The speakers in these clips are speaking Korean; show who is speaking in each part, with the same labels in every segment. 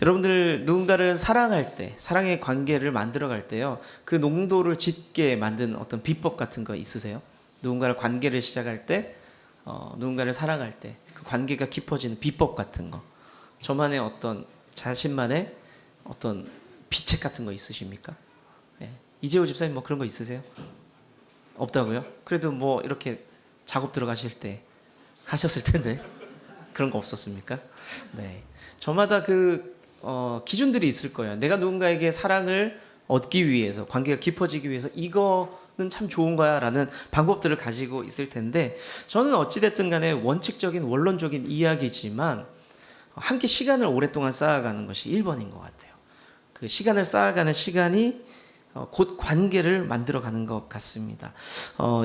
Speaker 1: 여러분들 누군가를 사랑할 때, 사랑의 관계를 만들어갈 때요, 그 농도를 짙게 만드는 어떤 비법 같은 거 있으세요? 누군가를 관계를 시작할 때, 누군가를 사랑할 때 그 관계가 깊어지는 비법 같은 거, 저만의 어떤 자신만의 어떤 비책 같은 거 있으십니까? 예. 이재호 집사님 뭐 그런 거 있으세요? 없다고요? 그래도 뭐 이렇게 작업 들어가실 때 하셨을 텐데 그런 거 없었습니까? 네. 저마다 기준들이 있을 거예요. 내가 누군가에게 사랑을 얻기 위해서, 관계가 깊어지기 위해서 이거는 참 좋은 거야 라는 방법들을 가지고 있을 텐데, 저는 어찌됐든 간에 원칙적인 원론적인 이야기지만 함께 시간을 오랫동안 쌓아가는 것이 1번인 것 같아요. 그 시간을 쌓아가는 시간이 곧 관계를 만들어가는 것 같습니다.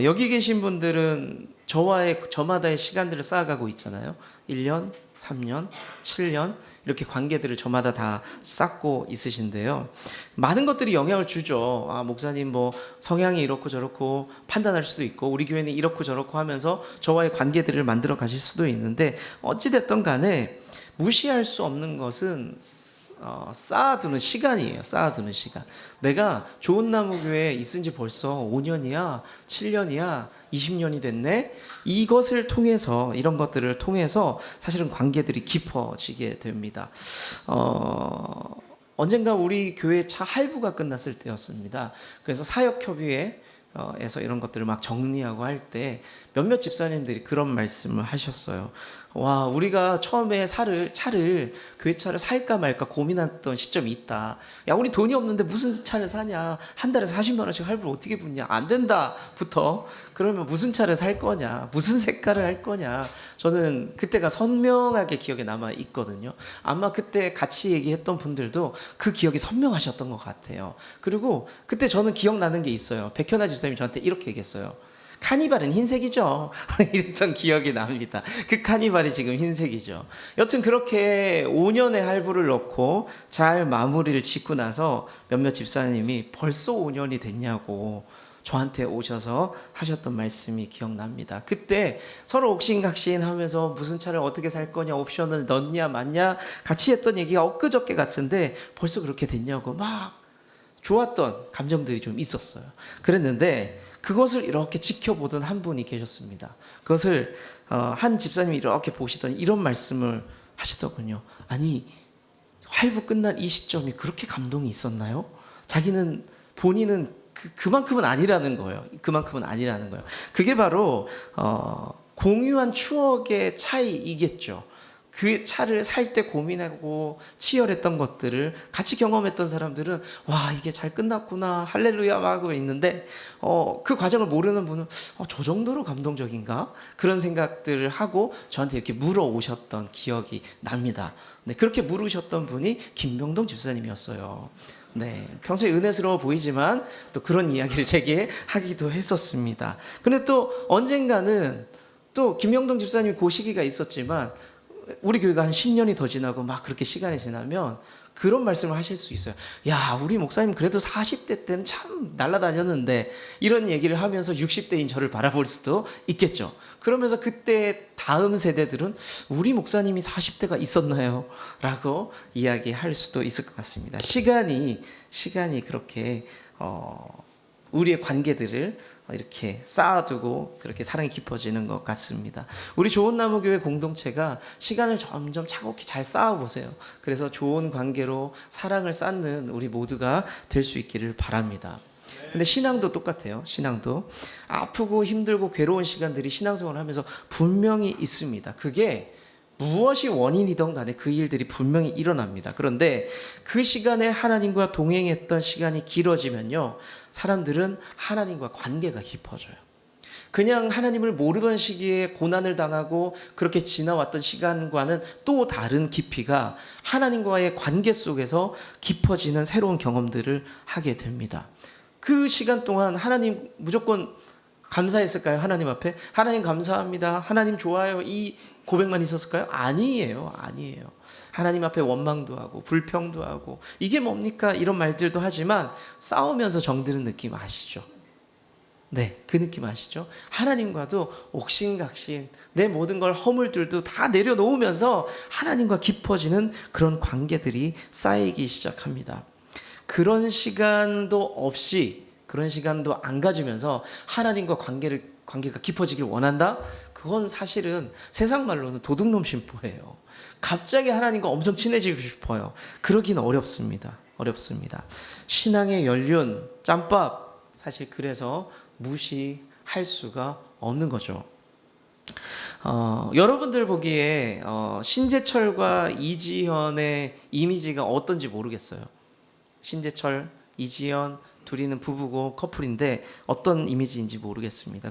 Speaker 1: 여기 계신 분들은 저마다의 시간들을 쌓아가고 있잖아요. 1년, 3년, 7년 이렇게 관계들을 저마다 다 쌓고 있으신데요. 많은 것들이 영향을 주죠. 목사님 뭐 성향이 이렇고 저렇고 판단할 수도 있고, 우리 교회는 이렇고 저렇고 하면서 저와의 관계들을 만들어 가실 수도 있는데, 어찌됐든 간에 무시할 수 없는 것은 쌓아두는 시간이에요. 쌓아두는 시간. 내가 좋은 나무 교회에 있은 지 벌써 5년이야, 7년이야, 20년이 됐네. 이것을 통해서, 이런 것들을 통해서 사실은 관계들이 깊어지게 됩니다. 언젠가 우리 교회 차 할부가 끝났을 때였습니다. 그래서 사역협의회 에서 이런 것들을 막 정리하고 할 때 몇몇 집사님들이 그런 말씀을 하셨어요. 와, 우리가 처음에 차를 교회 차를 살까 말까 고민했던 시점이 있다. 야, 우리 돈이 없는데 무슨 차를 사냐? 한 달에 40만 원씩 할부를 어떻게 붙냐? 안 된다부터. 그러면 무슨 차를 살 거냐? 무슨 색깔을 할 거냐? 저는 그때가 선명하게 기억에 남아 있거든요. 아마 그때 같이 얘기했던 분들도 그 기억이 선명하셨던 것 같아요. 그리고 그때 저는 기억나는 게 있어요. 백현아 집사님이 저한테 이렇게 얘기했어요. 카니발은 흰색이죠. 이랬던 기억이 납니다. 그 카니발이 지금 흰색이죠. 여튼 그렇게 5년의 할부를 넣고 잘 마무리를 짓고 나서 몇몇 집사님이 벌써 5년이 됐냐고 저한테 오셔서 하셨던 말씀이 기억납니다. 그때 서로 옥신각신하면서 무슨 차를 어떻게 살 거냐, 옵션을 넣냐 맞냐 같이 했던 얘기가 엊그저께 같은데 벌써 그렇게 됐냐고 막 좋았던 감정들이 좀 있었어요. 그랬는데 그것을 이렇게 지켜보던 한 분이 계셨습니다. 그것을 한 집사님이 이렇게 보시더니 이런 말씀을 하시더군요. 아니, 할부 끝난 이 시점이 그렇게 감동이 있었나요? 본인은 그만큼은 아니라는 거예요. 그만큼은 아니라는 거예요. 그게 바로 공유한 추억의 차이이겠죠. 그 차를 살 때 고민하고 치열했던 것들을 같이 경험했던 사람들은 와, 이게 잘 끝났구나 할렐루야 하고 있는데, 그 과정을 모르는 분은 저 정도로 감동적인가? 그런 생각들을 하고 저한테 이렇게 물어오셨던 기억이 납니다. 네, 그렇게 물으셨던 분이 김병동 집사님이었어요. 네, 평소에 은혜스러워 보이지만 또 그런 이야기를 제게 하기도 했었습니다. 근데 또 언젠가는 또 김병동 집사님이 그 시기가 있었지만 우리 교회가 한 10년이 더 지나고 막 그렇게 시간이 지나면 그런 말씀을 하실 수 있어요. 야, 우리 목사님 그래도 40대 때는 참 날아다녔는데, 이런 얘기를 하면서 60대인 저를 바라볼 수도 있겠죠. 그러면서 그때 다음 세대들은 우리 목사님이 40대가 있었나요? 라고 이야기할 수도 있을 것 같습니다. 시간이 그렇게 우리의 관계들을 이렇게 쌓아두고 그렇게 사랑이 깊어지는 것 같습니다. 우리 좋은 나무 교회 공동체가 시간을 점점 차곡히 잘 쌓아보세요. 그래서 좋은 관계로 사랑을 쌓는 우리 모두가 될 수 있기를 바랍니다. 근데 신앙도 똑같아요. 신앙도 아프고 힘들고 괴로운 시간들이 신앙생활을 하면서 분명히 있습니다. 그게 무엇이 원인이든 간에 그 일들이 분명히 일어납니다. 그런데 그 시간에 하나님과 동행했던 시간이 길어지면요, 사람들은 하나님과 관계가 깊어져요. 그냥 하나님을 모르던 시기에 고난을 당하고 그렇게 지나왔던 시간과는 또 다른 깊이가 하나님과의 관계 속에서 깊어지는 새로운 경험들을 하게 됩니다. 그 시간 동안 하나님 무조건 감사했을까요? 하나님 앞에 하나님 감사합니다, 하나님 좋아요, 이 고백만 있었을까요? 아니에요. 하나님 앞에 원망도 하고 불평도 하고 이게 뭡니까? 이런 말들도 하지만 싸우면서 정드는 느낌 아시죠? 네, 그 느낌 아시죠? 하나님과도 옥신각신 내 모든 걸 허물들도 다 내려놓으면서 하나님과 깊어지는 그런 관계들이 쌓이기 시작합니다. 그런 시간도 없이, 그런 시간도 안 가지면서 하나님과 관계가 깊어지길 원한다? 그건 사실은 세상 말로는 도둑놈 심보예요. 갑자기 하나님과 엄청 친해지고 싶어요. 그러긴 어렵습니다. 어렵습니다. 신앙의 연륜, 짬밥, 사실 그래서 무시할 수가 없는 거죠. 여러분들 보기에 신재철과 이지현의 이미지가 어떤지 모르겠어요. 신재철, 이지현 둘이는 부부고 커플인데 어떤 이미지인지 모르겠습니다.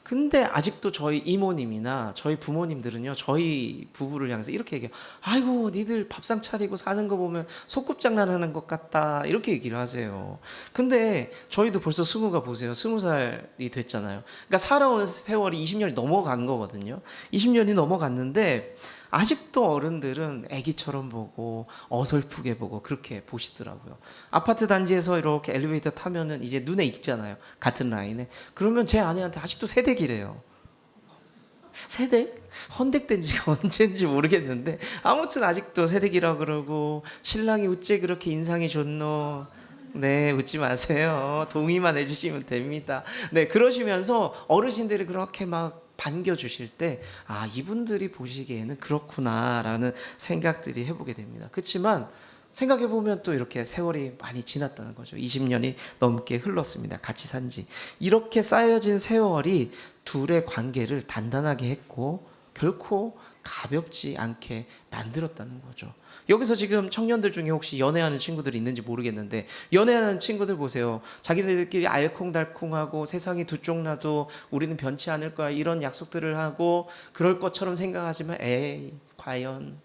Speaker 1: 근데 아직도 저희 이모님이나 저희 부모님들은요, 저희 부부를 향해서 이렇게 얘기해요. 아이고, 니들 밥상 차리고 사는 거 보면 소꿉장난하는 것 같다, 이렇게 얘기를 하세요. 근데 저희도 벌써 20가 보세요. 20살이 됐잖아요. 그러니까 살아온 세월이 20년이 넘어간 거거든요. 20년이 넘어갔는데 아직도 어른들은 아기처럼 보고 어설프게 보고 그렇게 보시더라고요. 아파트 단지에서 이렇게 엘리베이터 타면은 이제 눈에 익잖아요. 같은 라인에. 그러면 제 아내한테 아직도 새댁이래요. 새댁? 헌댁된 지가 언젠지 모르겠는데 아무튼 아직도 새댁이라고 그러고, 신랑이 어째 그렇게 인상이 좋노? 네, 웃지 마세요. 동의만 해주시면 됩니다. 네, 그러시면서 어르신들이 그렇게 막 반겨주실 때, 아, 이분들이 보시기에는 그렇구나라는 생각들이 해보게 됩니다. 그렇지만 생각해보면 또 이렇게 세월이 많이 지났다는 거죠. 20년이 넘게 흘렀습니다. 같이 산 지. 이렇게 쌓여진 세월이 둘의 관계를 단단하게 했고 결코 가볍지 않게 만들었다는 거죠. 여기서 지금 청년들 중에 혹시 연애하는 친구들이 있는지 모르겠는데, 연애하는 친구들 보세요. 자기네들끼리 알콩달콩하고 세상이 두 쪽 나도 우리는 변치 않을 거야, 이런 약속들을 하고 그럴 것처럼 생각하지만, 에이, 과연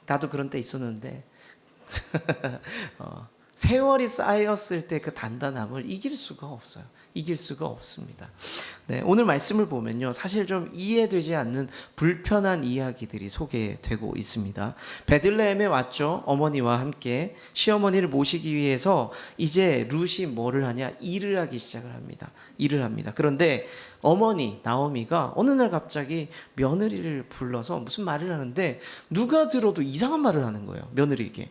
Speaker 1: 나도 그런 때 있었는데 세월이 쌓였을 때 그 단단함을 이길 수가 없어요. 이길 수가 없습니다. 네, 오늘 말씀을 보면요, 사실 좀 이해되지 않는 불편한 이야기들이 소개되고 있습니다. 베들레헴에 왔죠. 어머니와 함께 시어머니를 모시기 위해서 이제 룻이 뭐를 하냐? 일을 하기 시작을 합니다. 일을 합니다. 그런데 어머니 나오미가 어느 날 갑자기 며느리를 불러서 무슨 말을 하는데 누가 들어도 이상한 말을 하는 거예요, 며느리에게.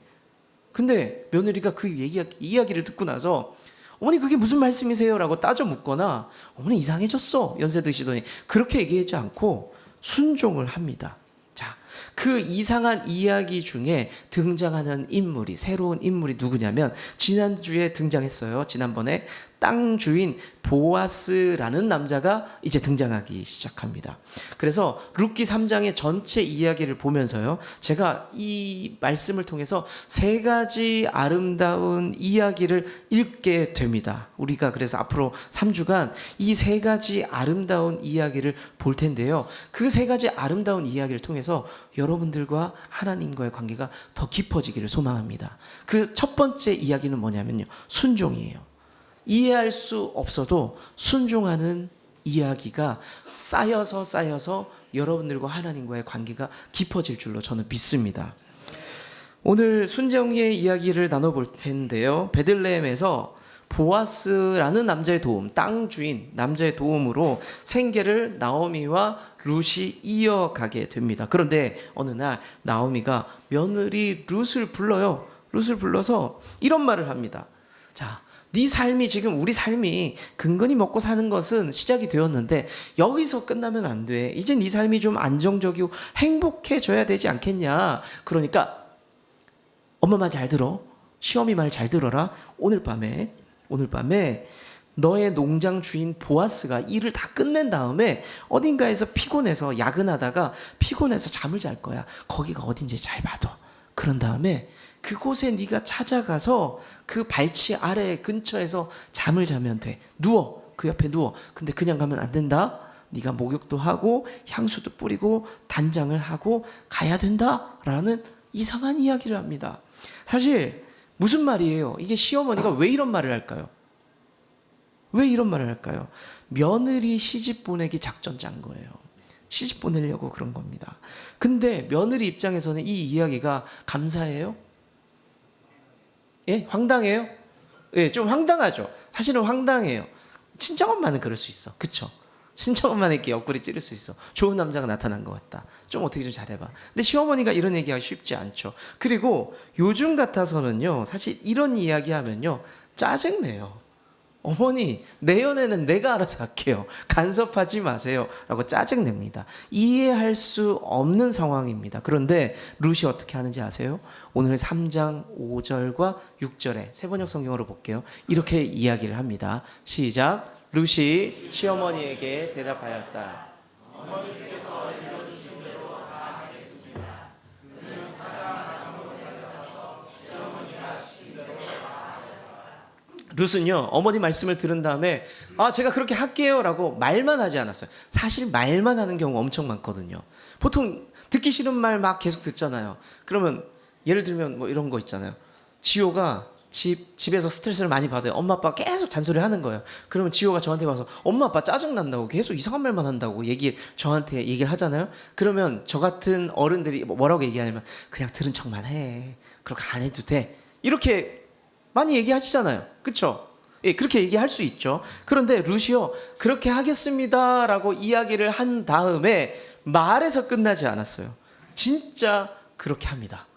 Speaker 1: 근데 며느리가 그 이야기를 듣고 나서 어머니 그게 무슨 말씀이세요? 라고 따져 묻거나 어머니 이상해졌어 연세 드시더니 그렇게 얘기하지 않고 순종을 합니다. 자, 그 이상한 이야기 중에 등장하는 인물이, 새로운 인물이 누구냐면 지난주에 등장했어요. 지난번에 땅 주인 보아스라는 남자가 이제 등장하기 시작합니다. 그래서 룻기 3장의 전체 이야기를 보면서요, 제가 이 말씀을 통해서 세 가지 아름다운 이야기를 읽게 됩니다. 우리가 그래서 앞으로 3주간 이 세 가지 아름다운 이야기를 볼 텐데요, 그 세 가지 아름다운 이야기를 통해서 여러분들과 하나님과의 관계가 더 깊어지기를 소망합니다. 그 첫 번째 이야기는 뭐냐면요, 순종이에요. 이해할 수 없어도 순종하는 이야기가 쌓여서 여러분들과 하나님과의 관계가 깊어질 줄로 저는 믿습니다. 오늘 순종의 이야기를 나눠볼 텐데요, 베들레헴에서 보아스라는 남자의 도움, 땅 주인 남자의 도움으로 생계를 나오미와 룻이 이어가게 됩니다. 그런데 어느 날 나오미가 며느리 룻을 불러요. 룻을 불러서 이런 말을 합니다. 자, 네 삶이, 지금 우리 삶이 근근히 먹고 사는 것은 시작이 되었는데 여기서 끝나면 안 돼. 이제 네 삶이 좀 안정적이고 행복해져야 되지 않겠냐. 그러니까 엄마 말 잘 들어. 시어미 말 잘 들어라. 오늘 밤에 너의 농장 주인 보아스가 일을 다 끝낸 다음에 어딘가에서 피곤해서 야근하다가 피곤해서 잠을 잘 거야. 거기가 어딘지 잘 봐둬. 그런 다음에 그곳에 네가 찾아가서 그 발치 아래 근처에서 잠을 자면 돼. 누워. 그 옆에 누워. 근데 그냥 가면 안 된다. 네가 목욕도 하고 향수도 뿌리고 단장을 하고 가야 된다라는 이상한 이야기를 합니다. 사실 무슨 말이에요? 이게 시어머니가 왜 이런 말을 할까요? 왜 이런 말을 할까요? 며느리 시집 보내기 작전 짠 거예요. 시집 보내려고 그런 겁니다. 근데 며느리 입장에서는 이 이야기가 감사해요? 예? 황당해요? 예, 좀 황당하죠. 사실은 황당해요. 친정엄마는 그럴 수 있어. 그쵸? 친정엄마는 이렇게 옆구리 찌를 수 있어. 좋은 남자가 나타난 것 같다. 좀 어떻게 좀 잘해봐. 근데 시어머니가 이런 얘기하기 쉽지 않죠. 그리고 요즘 같아서는요, 사실 이런 이야기 하면요, 짜증내요. 어머니, 내 연애는 내가 알아서 할게요. 간섭하지 마세요. 라고 짜증냅니다. 이해할 수 없는 상황입니다. 그런데 룻이 어떻게 하는지 아세요? 오늘 3장 5절과 6절에 세번역 성경으로 볼게요. 이렇게 이야기를 합니다. 시작. 룻이 시어머니에게 대답하였다. 룻은요, 어머니 말씀을 들은 다음에 제가 그렇게 할게요 라고 말만 하지 않았어요. 사실 말만 하는 경우가 엄청 많거든요. 보통 듣기 싫은 말 막 계속 듣잖아요. 그러면 예를 들면 뭐 이런 거 있잖아요. 지호가 집에서 스트레스를 많이 받아요. 엄마 아빠가 계속 잔소리를 하는 거예요. 그러면 지호가 저한테 와서 엄마 아빠 짜증난다고 계속 이상한 말만 한다고 저한테 얘기를 하잖아요. 그러면 저 같은 어른들이 뭐라고 얘기하냐면 그냥 들은 척만 해. 그렇게 안 해도 돼. 이렇게 많이 얘기하시잖아요. 그렇죠? 예, 그렇게 얘기할 수 있죠. 그런데 룻이요, 그렇게 하겠습니다라고 이야기를 한 다음에 말에서 끝나지 않았어요. 진짜 그렇게 합니다.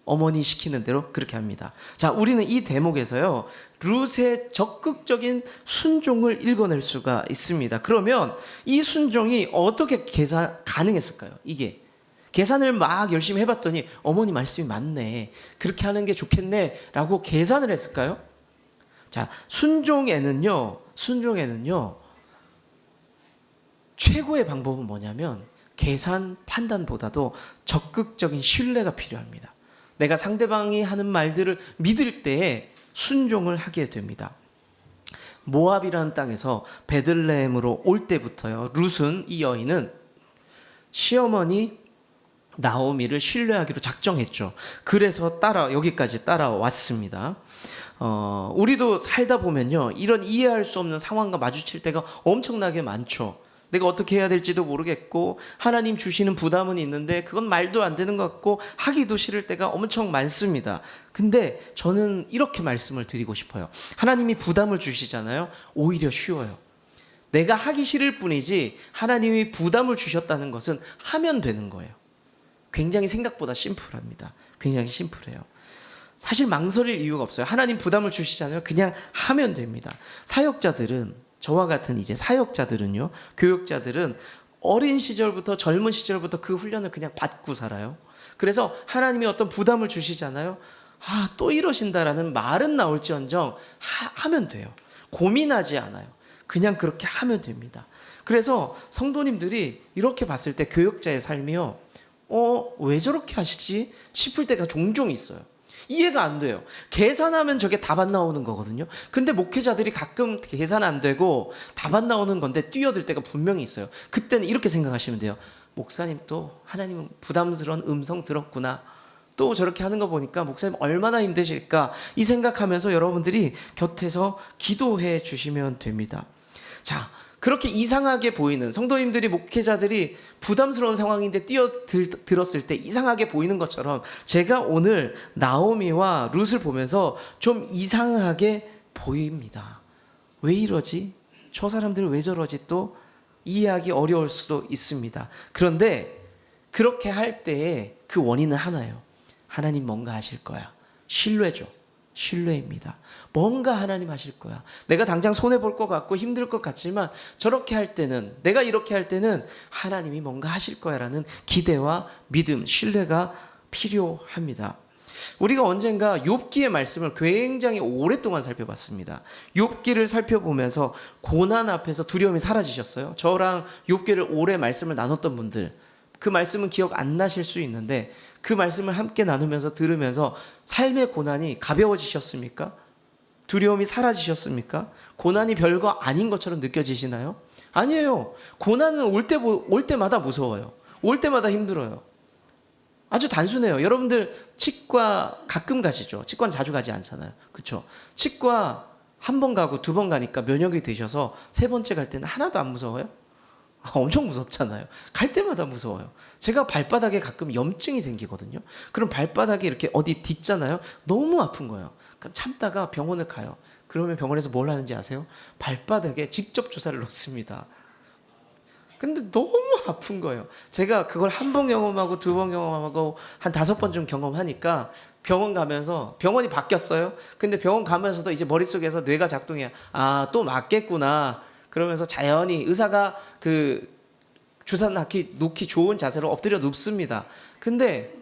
Speaker 1: 어머니 시키는 대로 그렇게 합니다. 자, 우리는 이 대목에서요, 룻의 적극적인 순종을 읽어낼 수가 있습니다. 그러면 이 순종이 어떻게 가능했을까요? 이게 계산을 막 열심히 해봤더니 어머니 말씀이 맞네, 그렇게 하는 게 좋겠네 라고 계산을 했을까요? 자, 순종에는요 최고의 방법은 뭐냐면 계산 판단보다도 적극적인 신뢰가 필요합니다. 내가 상대방이 하는 말들을 믿을 때에 순종을 하게 됩니다. 모압이라는 땅에서 베들레헴으로 올 때부터요, 룻은, 이 여인은 시어머니 나오미를 신뢰하기로 작정했죠. 그래서 여기까지 따라왔습니다. 우리도 살다 보면요, 이런 이해할 수 없는 상황과 마주칠 때가 엄청나게 많죠. 내가 어떻게 해야 될지도 모르겠고 하나님 주시는 부담은 있는데 그건 말도 안 되는 것 같고 하기도 싫을 때가 엄청 많습니다. 근데 저는 이렇게 말씀을 드리고 싶어요. 하나님이 부담을 주시잖아요. 오히려 쉬워요. 내가 하기 싫을 뿐이지 하나님이 부담을 주셨다는 것은 하면 되는 거예요. 굉장히 생각보다 심플합니다. 굉장히 심플해요. 사실 망설일 이유가 없어요. 하나님 부담을 주시잖아요. 그냥 하면 됩니다. 사역자들은, 저와 같은 이제 사역자들은요, 교육자들은 어린 시절부터, 젊은 시절부터 그 훈련을 그냥 받고 살아요. 그래서 하나님이 어떤 부담을 주시잖아요. 또 이러신다라는 말은 나올지언정 하면 돼요. 고민하지 않아요. 그냥 그렇게 하면 됩니다. 그래서 성도님들이 이렇게 봤을 때 교육자의 삶이요, 왜 저렇게 하시지 싶을 때가 종종 있어요. 이해가 안 돼요. 계산하면 저게 답 안 나오는 거거든요. 근데 목회자들이 가끔 계산 안 되고 답 안 나오는 건데 뛰어들 때가 분명히 있어요. 그때는 이렇게 생각하시면 돼요. 목사님, 또 하나님은 부담스러운 음성 들었구나. 또 저렇게 하는 거 보니까 목사님 얼마나 힘드실까, 이 생각하면서 여러분들이 곁에서 기도해 주시면 됩니다. 자, 그렇게 이상하게 보이는, 성도님들이, 목회자들이 부담스러운 상황인데 뛰어들었을 때 이상하게 보이는 것처럼 제가 오늘 나오미와 룻을 보면서 좀 이상하게 보입니다. 왜 이러지? 저 사람들은 왜 저러지? 또 이해하기 어려울 수도 있습니다. 그런데 그렇게 할 때에 그 원인은 하나예요. 하나님 뭔가 하실 거야. 신뢰죠. 신뢰입니다. 뭔가 하나님 하실 거야. 내가 당장 손해볼 것 같고 힘들 것 같지만 저렇게 할 때는, 내가 이렇게 할 때는 하나님이 뭔가 하실 거야 라는 기대와 믿음, 신뢰가 필요합니다. 우리가 언젠가 욥기의 말씀을 굉장히 오랫동안 살펴봤습니다. 욥기를 살펴보면서 고난 앞에서 두려움이 사라지셨어요? 저랑 욥기를 오래 말씀을 나눴던 분들, 그 말씀은 기억 안 나실 수 있는데 그 말씀을 함께 나누면서 들으면서 삶의 고난이 가벼워지셨습니까? 두려움이 사라지셨습니까? 고난이 별거 아닌 것처럼 느껴지시나요? 아니에요. 고난은 올 때마다 무서워요. 올 때마다 힘들어요. 아주 단순해요. 여러분들 치과 가끔 가시죠? 치과는 자주 가지 않잖아요. 그렇죠? 치과 한 번 가고 두 번 가니까 면역이 되셔서 세 번째 갈 때는 하나도 안 무서워요? 엄청 무섭잖아요. 갈 때마다 무서워요. 제가 발바닥에 가끔 염증이 생기거든요. 그럼 발바닥에 이렇게 어디 딛잖아요. 너무 아픈 거예요. 그럼 참다가 병원을 가요. 그러면 병원에서 뭘 하는지 아세요? 발바닥에 직접 주사를 놓습니다. 근데 너무 아픈 거예요. 제가 그걸 한 번 경험하고 두 번 경험하고 한 5번쯤 경험하니까 병원 가면서, 병원이 바뀌었어요. 근데 병원 가면서도 이제 머릿속에서 뇌가 작동해요. 아, 또 맞겠구나. 그러면서 자연히 의사가 그 주사 놓기 좋은 자세로 엎드려 눕습니다. 근데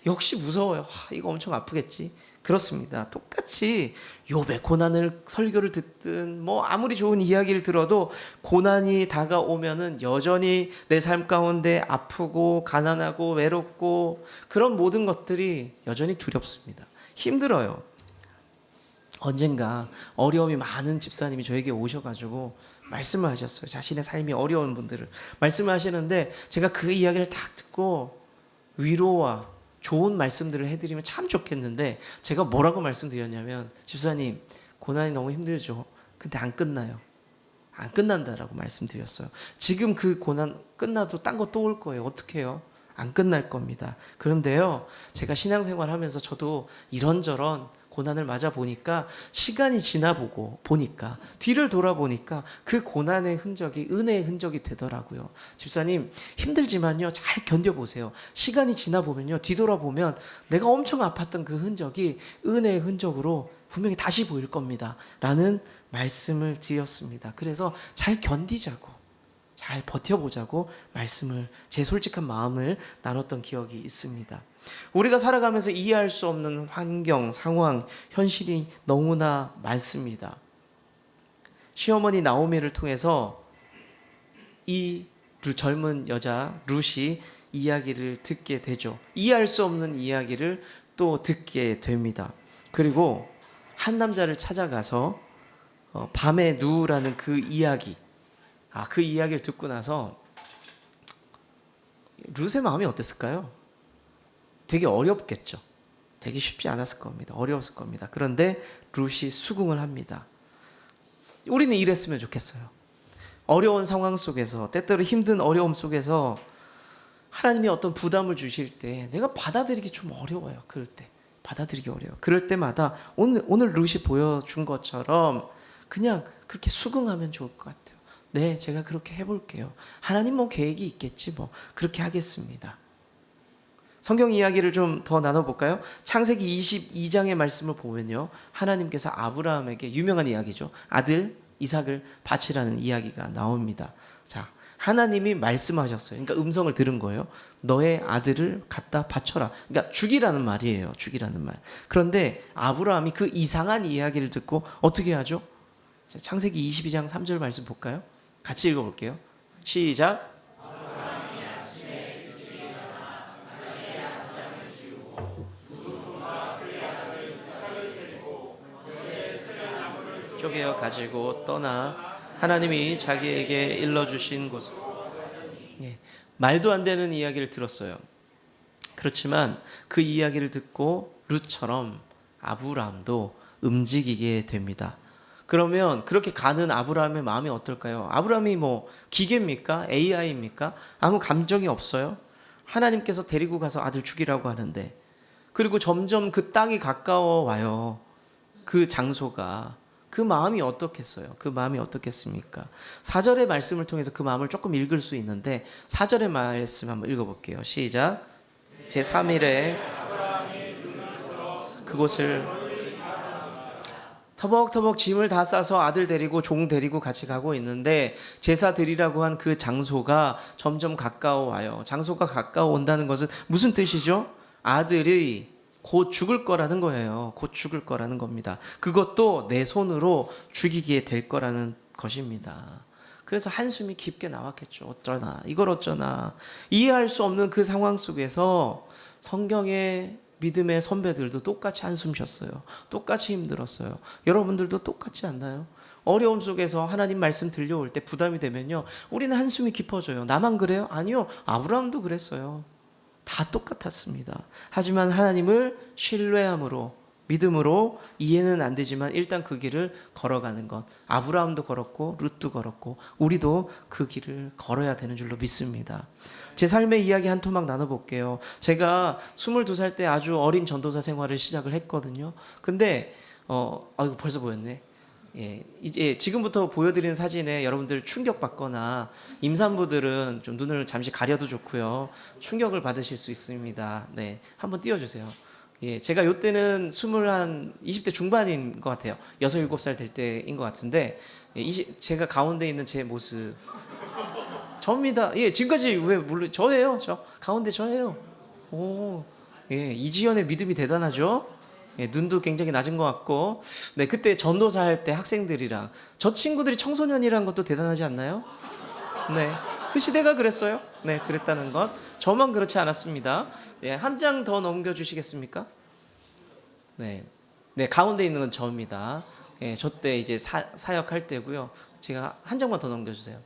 Speaker 1: 역시 무서워요. 이거 엄청 아프겠지. 그렇습니다. 똑같이 욥의 고난을 설교를 듣든 뭐 아무리 좋은 이야기를 들어도 고난이 다가오면은 여전히 내 삶 가운데 아프고 가난하고 외롭고 그런 모든 것들이 여전히 두렵습니다. 힘들어요. 언젠가 어려움이 많은 집사님이 저에게 오셔가지고 말씀을 하셨어요. 자신의 삶이 어려운 분들을 말씀을 하시는데 제가 그 이야기를 딱 듣고 위로와 좋은 말씀들을 해드리면 참 좋겠는데 제가 뭐라고 말씀드렸냐면, 집사님 고난이 너무 힘들죠. 근데 안 끝나요. 안 끝난다라고 말씀드렸어요. 지금 그 고난 끝나도 딴 거 또 올 거예요. 어떻게 해요? 안 끝날 겁니다. 그런데요, 제가 신앙생활 하면서 저도 이런저런 고난을 맞아 보니까, 시간이 지나 보니까 뒤를 돌아보니까 그 고난의 흔적이 은혜의 흔적이 되더라고요. 집사님 힘들지만요, 잘 견뎌보세요. 시간이 지나 보면요, 뒤돌아보면 내가 엄청 아팠던 그 흔적이 은혜의 흔적으로 분명히 다시 보일 겁니다 라는 말씀을 드렸습니다. 그래서 잘 견디자고, 잘 버텨보자고 말씀을, 제 솔직한 마음을 나눴던 기억이 있습니다. 우리가 살아가면서 이해할 수 없는 환경, 상황, 현실이 너무나 많습니다. 시어머니 나오미를 통해서 이 젊은 여자 룻이 이야기를 듣게 되죠. 이해할 수 없는 이야기를 또 듣게 됩니다. 그리고 한 남자를 찾아가서 밤에 누우라는 그 이야기, 그 이야기를 듣고 나서 룻의 마음이 어땠을까요? 되게 어렵겠죠. 되게 쉽지 않았을 겁니다. 어려웠을 겁니다. 그런데 룻이 수긍을 합니다. 우리는 이랬으면 좋겠어요. 어려운 상황 속에서, 때때로 힘든 어려움 속에서 하나님이 어떤 부담을 주실 때 내가 받아들이기 좀 어려워요. 그럴 때 받아들이기 어려워요. 그럴 때마다 오늘 룻이 보여준 것처럼 그냥 그렇게 수긍하면 좋을 것 같아요. 네, 제가 그렇게 해볼게요. 하나님 뭐 계획이 있겠지 뭐, 그렇게 하겠습니다. 성경 이야기를 좀 더 나눠볼까요? 창세기 22장의 말씀을 보면요, 하나님께서 아브라함에게, 유명한 이야기죠, 아들 이삭을 바치라는 이야기가 나옵니다. 자, 하나님이 말씀하셨어요. 그러니까 음성을 들은 거예요. 너의 아들을 갖다 바쳐라. 그러니까 죽이라는 말이에요. 죽이라는 말. 그런데 아브라함이 그 이상한 이야기를 듣고 어떻게 하죠? 자, 창세기 22장 3절 말씀 볼까요? 같이 읽어볼게요. 시작. 쪼개어 가지고 떠나 하나님이 자기에게 일러주신 곳. 말도 안 되는 이야기를 들었어요. 그렇지만 그 이야기를 듣고 룻처럼 아브라함도 움직이게 됩니다. 그러면 그렇게 가는 아브라함의 마음이 어떨까요? 아브라함이 뭐 기계입니까? AI입니까? 아무 감정이 없어요. 하나님께서 데리고 가서 아들 죽이라고 하는데, 그리고 점점 그 땅이 가까워 와요. 그 장소가. 그 마음이 어떻겠어요? 그 마음이 어떻겠습니까? 4절의 말씀을 통해서 그 마음을 조금 읽을 수 있는데, 4절의 말씀 한번 읽어볼게요. 시작. 제3일에 그곳을 터벅터벅 짐을 다 싸서 아들 데리고 종 데리고 같이 가고 있는데, 제사 드리라고 한 그 장소가 점점 가까워 와요. 장소가 가까워 온다는 것은 무슨 뜻이죠? 아들이 곧 죽을 거라는 거예요. 곧 죽을 거라는 겁니다. 그것도 내 손으로 죽이게 될 거라는 것입니다. 그래서 한숨이 깊게 나왔겠죠. 어쩌나, 이걸 어쩌나. 이해할 수 없는 그 상황 속에서 성경의 믿음의 선배들도 똑같이 한숨 쉬었어요. 똑같이 힘들었어요. 여러분들도 똑같지 않나요? 어려움 속에서 하나님 말씀 들려올 때 부담이 되면요, 우리는 한숨이 깊어져요. 나만 그래요? 아니요. 아브라함도 그랬어요. 다 똑같았습니다. 하지만 하나님을 신뢰함으로, 믿음으로, 이해는 안 되지만 일단 그 길을 걸어가는 것, 아브라함도 걸었고 룻도 걸었고 우리도 그 길을 걸어야 되는 줄로 믿습니다. 제 삶의 이야기 한 토막 나눠볼게요. 제가 22살 때 아주 어린 전도사 생활을 시작을 했거든요. 근데 벌써 보였네. 예, 이제 지금부터 보여드리는 사진에 여러분들 충격받거나 임산부들은 좀 눈을 잠시 가려도 좋고요. 충격을 받으실 수 있습니다. 네, 한번 띄워주세요. 예, 제가 요때는 20대 중반인 것 같아요. 6, 7살 될 때인 것 같은데 제가 가운데 있는 제 모습 저입니다. 예, 지금까지 왜 물론 저예요. 저 가운데 저예요. 오, 예, 이지연의 믿음이 대단하죠. 예, 눈도 굉장히 낮은 것 같고, 네, 그때 전도사 할 때 학생들이랑 저 친구들이 청소년이란 것도 대단하지 않나요? 네, 그 시대가 그랬어요. 네, 그랬다는 것. 저만 그렇지 않았습니다. 예, 한 장 더 넘겨주시겠습니까? 네, 네, 가운데 있는 건 저입니다. 예, 저 때 이제 사역할 때고요. 제가 한 장만 더 넘겨주세요.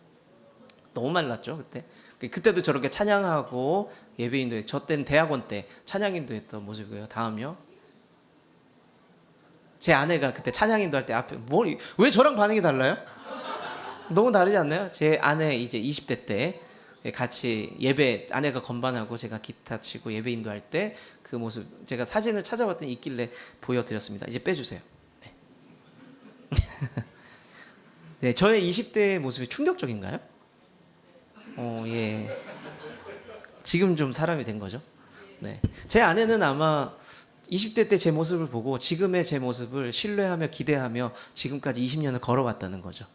Speaker 1: 너무 말랐죠 그때. 그때도 저렇게 찬양하고 예배인도 저 때는 대학원 때 찬양인도 했던 모습이고요. 다음요. 제 아내가 그때 찬양인도 할 때 앞에 왜 저랑 반응이 달라요? 너무 다르지 않나요? 제 아내 이제 20대 때 같이 예배 아내가 건반하고 제가 기타 치고 예배 인도할 때 그 모습 제가 사진을 찾아봤더니 있길래 보여드렸습니다. 이제 빼주세요. 네, 네 저의 20대 모습이 충격적인가요? 예. 지금 좀 사람이 된 거죠. 네. 제 아내는 아마 20대 때 제 모습을 보고 지금의 제 모습을 신뢰하며 기대하며 지금까지 20년을 걸어왔다는 거죠.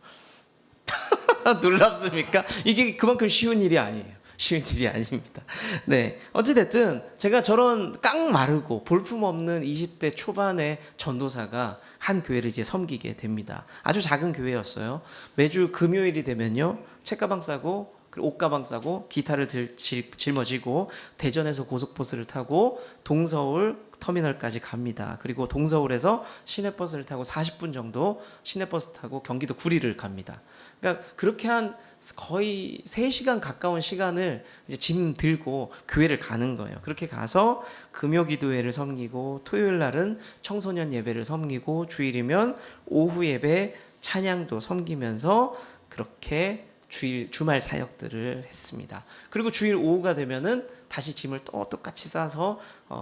Speaker 1: 놀랍습니까? 이게 그만큼 쉬운 일이 아니에요. 쉬운 일이 아닙니다. 네. 어찌됐든 제가 저런 깡 마르고 볼품없는 20대 초반의 전도사가 한 교회를 이제 섬기게 됩니다. 아주 작은 교회였어요. 매주 금요일이 되면요. 책가방 싸고 옷가방 싸고 기타를 짊어지고 대전에서 고속버스를 타고 동서울 터미널까지 갑니다. 그리고 동서울에서 시내버스를 타고 40분 정도 시내버스 타고 경기도 구리를 갑니다. 그러니까 그렇게 한 거의 3시간 가까운 시간을 이제 짐 들고 교회를 가는 거예요. 그렇게 가서 금요 기도회를 섬기고 토요일 날은 청소년 예배를 섬기고 주일이면 오후 예배 찬양도 섬기면서 그렇게 주말 사역들을 했습니다. 그리고 주일 오후가 되면은 다시 짐을 또 똑같이 싸서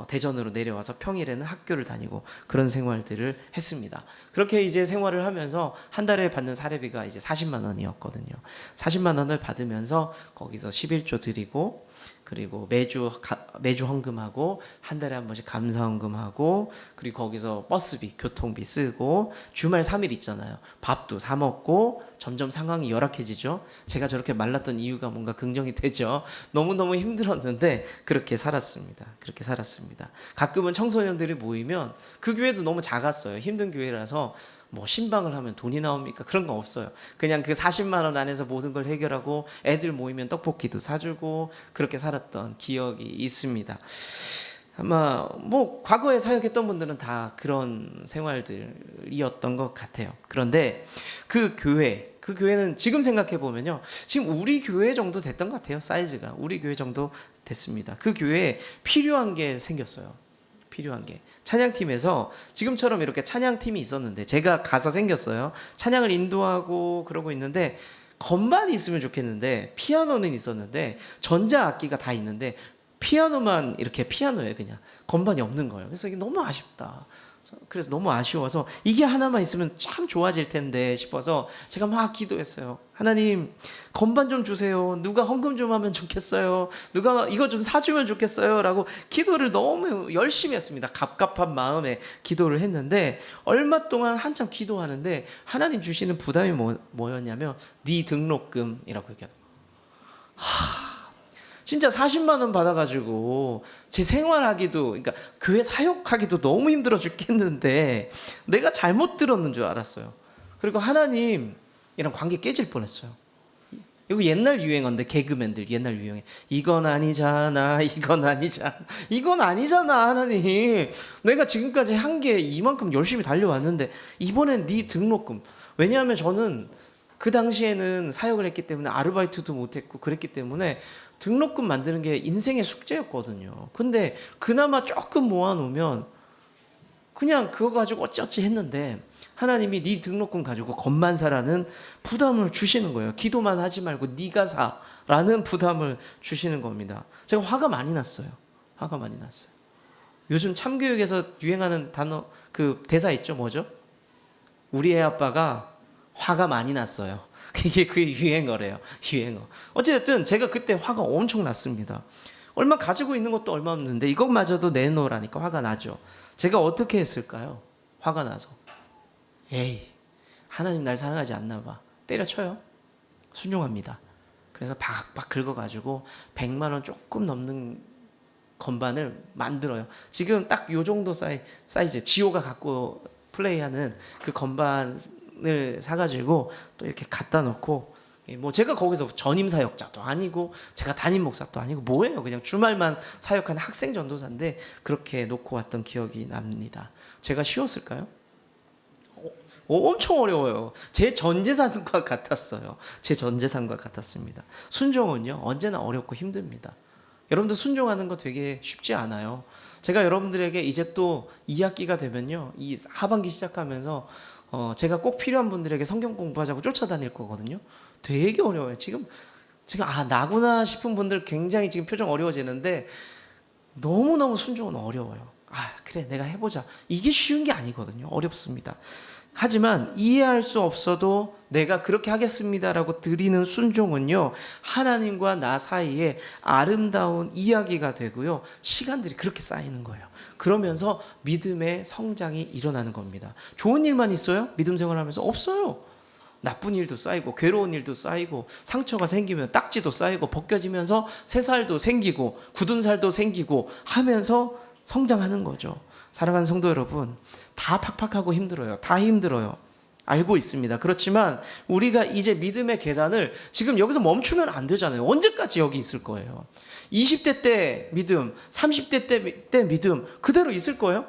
Speaker 1: 대전으로 내려와서 평일에는 학교를 다니고 그런 생활들을 했습니다. 그렇게 이제 생활을 하면서 한 달에 받는 사례비가 이제 40만 원이었거든요. 40만 원을 받으면서 거기서 11조 드리고 그리고 매주 헌금하고 한 달에 한 번씩 감사 헌금하고 그리고 거기서 버스비, 교통비 쓰고 주말 3일 있잖아요. 밥도 사 먹고 점점 상황이 열악해지죠. 제가 저렇게 말랐던 이유가 뭔가 긍정이 되죠. 너무너무 힘들었는데 그렇게 살았습니다. 그렇게 살았습니다. 가끔은 청소년들이 모이면 그 교회도 너무 작았어요. 힘든 교회라서 뭐 신방을 하면 돈이 나옵니까? 그런 거 없어요. 그냥 그 40만 원 안에서 모든 걸 해결하고 애들 모이면 떡볶이도 사주고 그렇게 살았던 기억이 있습니다. 아마 뭐 과거에 사역했던 분들은 다 그런 생활들이었던 것 같아요. 그런데 그 교회는 지금 생각해 보면요, 지금 우리 교회 정도 됐던 것 같아요. 사이즈가 우리 교회 정도 됐습니다. 그 교회에 필요한 게 생겼어요. 필요한 게 찬양팀에서 지금처럼 이렇게 찬양팀이 있었는데 제가 가서 생겼어요. 찬양을 인도하고 그러고 있는데 건반이 있으면 좋겠는데 피아노는 있었는데 전자악기가 다 있는데 피아노만 이렇게 피아노예요. 그냥 건반이 없는 거예요. 그래서 이게 너무 아쉽다. 그래서 너무 아쉬워서 이게 하나만 있으면 참 좋아질 텐데 싶어서 제가 막 기도했어요. 하나님, 건반 좀 주세요. 누가 헌금 좀 하면 좋겠어요. 누가 이거 좀 사주면 좋겠어요. 라고 기도를 너무 열심히 했습니다. 갑갑한 마음에 기도를 했는데 얼마 동안 한참 기도하는데 하나님 주시는 부담이 뭐였냐면 네 등록금이라고 얘기하더라고요. 진짜 40만 원 받아가지고 제 생활하기도, 그러니까 교회 사역하기도 너무 힘들어 죽겠는데 내가 잘못 들었는 줄 알았어요. 그리고 하나님이랑 관계 깨질 뻔했어요. 이거 옛날 유행어인데, 개그맨들 옛날 유행에 이건 아니잖아, 이건 아니잖아, 이건 아니잖아. 하나님, 내가 지금까지 한 게 이만큼 열심히 달려왔는데 이번엔 네 등록금. 왜냐하면 저는 그 당시에는 사역을 했기 때문에 아르바이트도 못했고 그랬기 때문에 등록금 만드는 게 인생의 숙제였거든요. 근데 그나마 조금 모아놓으면 그냥 그거 가지고 어찌어찌 했는데 하나님이 네 등록금 가지고 것만 사라는 부담을 주시는 거예요. 기도만 하지 말고 네가 사라는 부담을 주시는 겁니다. 제가 화가 많이 났어요. 화가 많이 났어요. 요즘 참교육에서 유행하는 단어, 그 대사 있죠? 뭐죠? 우리 애 아빠가 화가 많이 났어요. 이게 그게 유행어래요. 유행어. 어쨌든 제가 그때 화가 엄청 났습니다. 얼마 가지고 있는 것도 얼마 없는데 이것마저도 내놓으라니까 화가 나죠. 제가 어떻게 했을까요? 화가 나서 에이, 하나님 날 사랑하지 않나 봐. 때려쳐요. 순종합니다. 그래서 박박 긁어가지고 100만 원 조금 넘는 건반을 만들어요. 지금 딱 요 정도 사이즈, 지호가 갖고 플레이하는 그 건반을 사가지고 또 이렇게 갖다 놓고, 뭐 제가 거기서 전임 사역자도 아니고 제가 담임 목사도 아니고 뭐예요, 그냥 주말만 사역하는 학생 전도사인데 그렇게 놓고 왔던 기억이 납니다. 제가 쉬웠을까요? 엄청 어려워요. 제 전재산과 같았어요. 제 전재산과 같았습니다. 순종은요 언제나 어렵고 힘듭니다. 여러분들 순종하는 거 되게 쉽지 않아요. 제가 여러분들에게 이제 또 2학기가 되면요, 이 하반기 시작하면서 제가 꼭 필요한 분들에게 성경 공부하자고 쫓아다닐 거거든요. 되게 어려워요. 지금 제가 나구나 싶은 분들 굉장히 지금 표정 어려워지는데 너무너무 순종은 어려워요. 그래 내가 해보자. 이게 쉬운 게 아니거든요. 어렵습니다. 하지만 이해할 수 없어도 내가 그렇게 하겠습니다라고 드리는 순종은요, 하나님과 나 사이에 아름다운 이야기가 되고요, 시간들이 그렇게 쌓이는 거예요. 그러면서 믿음의 성장이 일어나는 겁니다. 좋은 일만 있어요? 믿음 생활하면서? 없어요. 나쁜 일도 쌓이고 괴로운 일도 쌓이고 상처가 생기면 딱지도 쌓이고 벗겨지면서 새살도 생기고 굳은 살도 생기고 하면서 성장하는 거죠. 사랑하는 성도 여러분, 다 팍팍하고 힘들어요. 다 힘들어요. 알고 있습니다. 그렇지만 우리가 이제 믿음의 계단을 지금 여기서 멈추면 안 되잖아요. 언제까지 여기 있을 거예요? 20대 때 믿음, 30대 때 믿음 그대로 있을 거예요?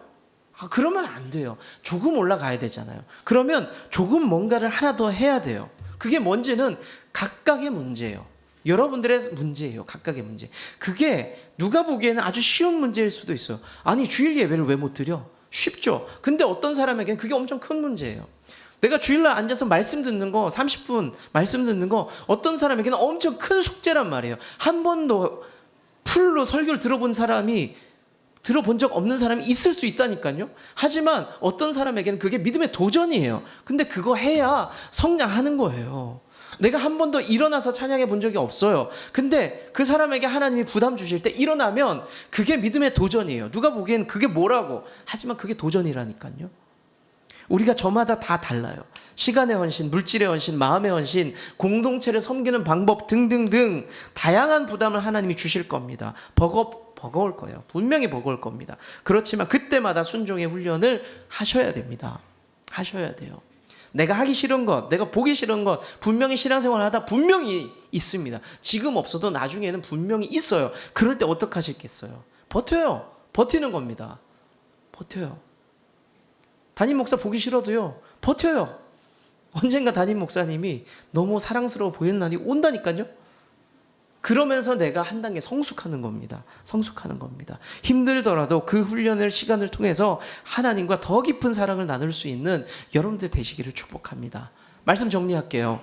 Speaker 1: 그러면 안 돼요. 조금 올라가야 되잖아요. 그러면 조금 뭔가를 하나 더 해야 돼요. 그게 뭔지는 각각의 문제예요. 여러분들의 문제예요. 각각의 문제. 그게 누가 보기에는 아주 쉬운 문제일 수도 있어요. 아니, 주일 예배를 왜 못 드려? 쉽죠. 근데 어떤 사람에게는 그게 엄청 큰 문제예요. 내가 주일날 앉아서 말씀 듣는 거, 30분 말씀 듣는 거 어떤 사람에게는 엄청 큰 숙제란 말이에요. 한 번도 풀로 설교를 들어본 적 없는 사람이 있을 수 있다니까요. 하지만 어떤 사람에게는 그게 믿음의 도전이에요. 근데 그거 해야 성장하는 거예요. 내가 한 번도 일어나서 찬양해 본 적이 없어요. 근데 그 사람에게 하나님이 부담 주실 때 일어나면 그게 믿음의 도전이에요. 누가 보기엔 그게 뭐라고. 하지만 그게 도전이라니까요. 우리가 저마다 다 달라요. 시간의 헌신, 물질의 헌신, 마음의 헌신, 공동체를 섬기는 방법 등등등 다양한 부담을 하나님이 주실 겁니다. 버거울 거예요. 분명히 버거울 겁니다. 그렇지만 그때마다 순종의 훈련을 하셔야 됩니다. 하셔야 돼요. 내가 하기 싫은 것, 내가 보기 싫은 것 분명히 신앙생활을 하다 분명히 있습니다. 지금 없어도 나중에는 분명히 있어요. 그럴 때 어떡하시겠어요? 버텨요. 버티는 겁니다. 버텨요. 담임 목사 보기 싫어도요, 버텨요. 언젠가 담임 목사님이 너무 사랑스러워 보이는 날이 온다니까요. 그러면서 내가 한 단계 성숙하는 겁니다. 성숙하는 겁니다. 힘들더라도 그 훈련을 시간을 통해서 하나님과 더 깊은 사랑을 나눌 수 있는 여러분들 되시기를 축복합니다. 말씀 정리할게요.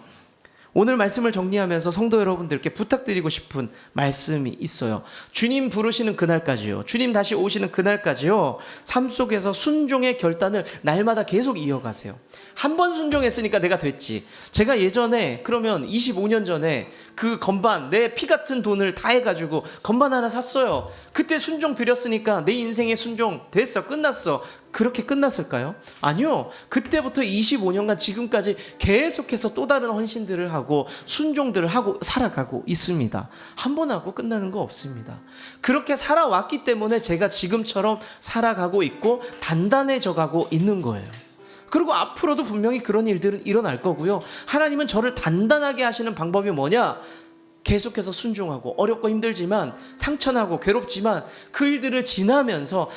Speaker 1: 오늘 말씀을 정리하면서 성도 여러분들께 부탁드리고 싶은 말씀이 있어요. 주님 부르시는 그날까지요, 주님 다시 오시는 그날까지요, 삶 속에서 순종의 결단을 날마다 계속 이어가세요. 한 번 순종했으니까 내가 됐지. 제가 예전에 그러면 25년 전에 그 건반, 내 피 같은 돈을 다 해가지고 건반 하나 샀어요. 그때 순종 드렸으니까 내 인생의 순종 됐어, 끝났어. 그렇게 끝났을까요? 아니요. 그때부터 25년간 지금까지 계속해서 또 다른 헌신들을 하고 순종들을 하고 살아가고 있습니다. 한 번 하고 끝나는 거 없습니다. 그렇게 살아왔기 때문에 제가 지금처럼 살아가고 있고 단단해져 가고 있는 거예요. 그리고 앞으로도 분명히 그런 일들은 일어날 거고요. 하나님은 저를 단단하게 하시는 방법이 뭐냐? 계속해서 순종하고, 어렵고 힘들지만 상처나고 괴롭지만 그 일들을 지나면서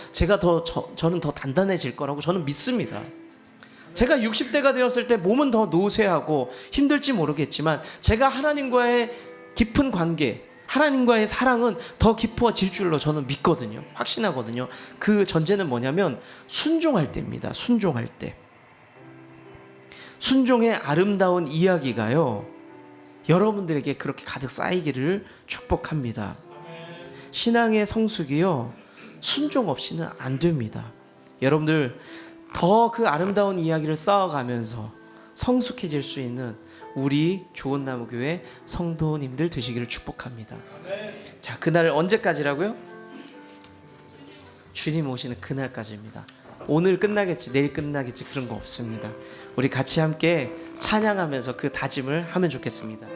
Speaker 1: 저는 더 단단해질 거라고 저는 믿습니다. 제가 60대가 되었을 때 몸은 더 노쇠하고 힘들지 모르겠지만 제가 하나님과의 깊은 관계, 하나님과의 사랑은 더 깊어질 줄로 저는 믿거든요. 확신하거든요. 그 전제는 뭐냐면 순종할 때입니다. 순종할 때. 순종의 아름다운 이야기가요, 여러분들에게 그렇게 가득 쌓이기를 축복합니다. 신앙의 성숙이요, 순종 없이는 안 됩니다. 여러분들 더 그 아름다운 이야기를 쌓아가면서 성숙해질 수 있는 우리 좋은 나무 교회 성도님들 되시기를 축복합니다. 자, 그날 언제까지라고요? 주님 오시는 그날까지입니다. 오늘 끝나겠지, 내일 끝나겠지 그런 거 없습니다. 우리 같이 함께 찬양하면서 그 다짐을 하면 좋겠습니다.